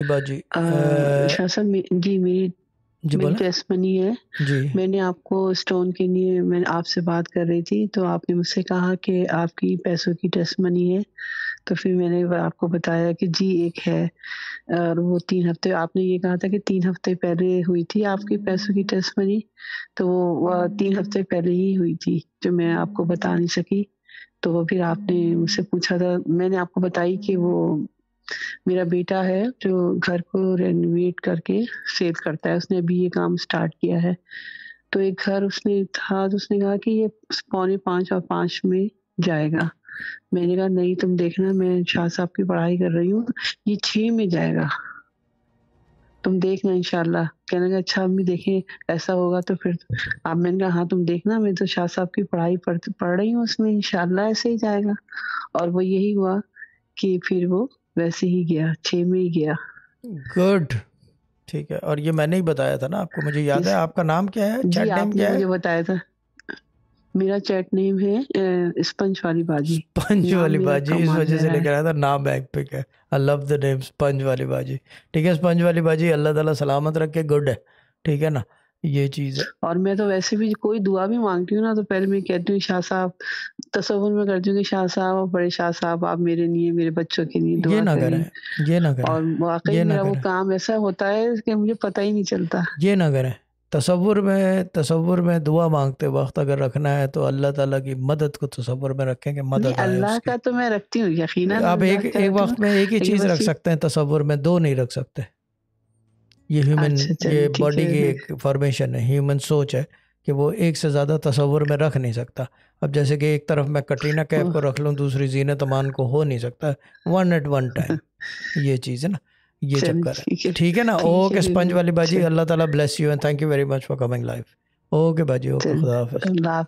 باجی شاہ صاحب جی میری جی بولیں ٹیسٹ منی ہے. جی میں نے آپ کو اسٹون کے لیے میں آپ سے بات کر رہی تھی تو آپ نے مجھ سے کہا کہ آپ کی پیسوں کی ٹیسٹ منی ہے. تو پھر میں نے آپ کو بتایا کہ جی ایک ہے اور وہ 3 ہفتے آپ نے یہ کہا تھا کہ 3 ہفتے پہلے ہوئی تھی آپ کی پیسوں کی ٹیسٹ منی. تو وہ 3 ہفتے پہلے ہی ہوئی تھی جو میں آپ کو بتا نہیں سکی. تو وہ پھر آپ نے مجھ سے پوچھا تھا, میں نے آپ کو بتائی کہ وہ میرا بیٹا ہے جو گھر کو رینویٹ کر کے سیل کرتا ہے. اس نے ابھی یہ کام سٹارٹ کیا ہے. تو ایک گھر اس نے تھا تو اس نے کہا کہ یہ 4:45 اور 5 میں جائے گا. میں نے کہا نہیں تم دیکھنا, میں شاہ صاحب کی پڑھائی کر رہی ہوں, یہ 6 میں جائے گا, تم دیکھنا انشاءاللہ. کہنے کا اچھا امی دیکھیں ایسا ہوگا تو پھر آپ. میں نے کہا ہاں تم دیکھنا, میں تو شاہ صاحب کی پڑھائی پڑھ رہی ہوں, اس میں انشاءاللہ ایسے ہی جائے گا. اور وہ یہی ہوا کہ پھر وہ ویسے ہی گیا, 6 میں ہی گیا. گڈ ٹھیک ہے. اور یہ میں نے ہی بتایا تھا نا آپ کو, مجھے یاد ہے. آپ کا نام کیا ہے, جی چیٹ نیم آپ نے کیا ہے؟ مجھے بتایا تھا. میرا چیٹ نیم ہے اسپنج والی باجی. اسپنج والی باجی, اس وجہ سے لے کر آیا تھا, نام بیک پک ہے. آئی لو دا نیم اسپنج والی باجی. ٹھیک ہے اسپنج والی باجی, اللہ تعالیٰ سلامت رکھے. گڈ ہے, ٹھیک ہے نا, یہ چیز ہے. اور میں تو ویسے بھی کوئی دعا بھی مانگتی ہوں نا تو پہلے میں کہتی ہوں شاہ صاحب, تصور میں کرتی ہوں کہ شاہ صاحب اور بڑے شاہ صاحب آپ میرے لیے میرے بچوں کے لیے یہ دعا نہ کریں. کریں, یہ نہ کریں, اور واقعی یہ نہ میرا وہ کریں, کام ایسا ہوتا ہے کہ مجھے پتہ ہی نہیں چلتا. یہ نہ کریں. تصور میں دعا مانگتے وقت اگر رکھنا ہے تو اللہ تعالیٰ کی مدد کو تصور میں رکھیں کہ نہیں, مدد آئے اس اللہ کی. کا تو میں رکھتی ہوں یقیناً, آپ اللہ کا ایک رکھتی ہوں, وقت میں ایک ہی لیکن چیز بس رکھ سکتے ہیں تصور میں, 2 نہیں رکھ سکتے. یہ اچھا چلیں یہ ٹھیک باڈی ہے. کی ایک فارمیشن ہے, ہیومن سوچ ہے کہ وہ ایک سے زیادہ تصور میں رکھ نہیں سکتا. اب جیسے کہ ایک طرف میں کٹرینہ کیف کو رکھ لوں, دوسری زینت امان کو ہو نہیں سکتا, 1 at 1 time. یہ چیز ہے نا, یہ چلیں چکر ہے. ٹھیک ہے, ٹھیک ہے نا. ٹھیک ہے اوکے پھر اسپنج والی باجی, چل اللہ تعالیٰ bless you and thank you very much for coming life. Okay باجی, اوکے, خدا حافظ. اللہ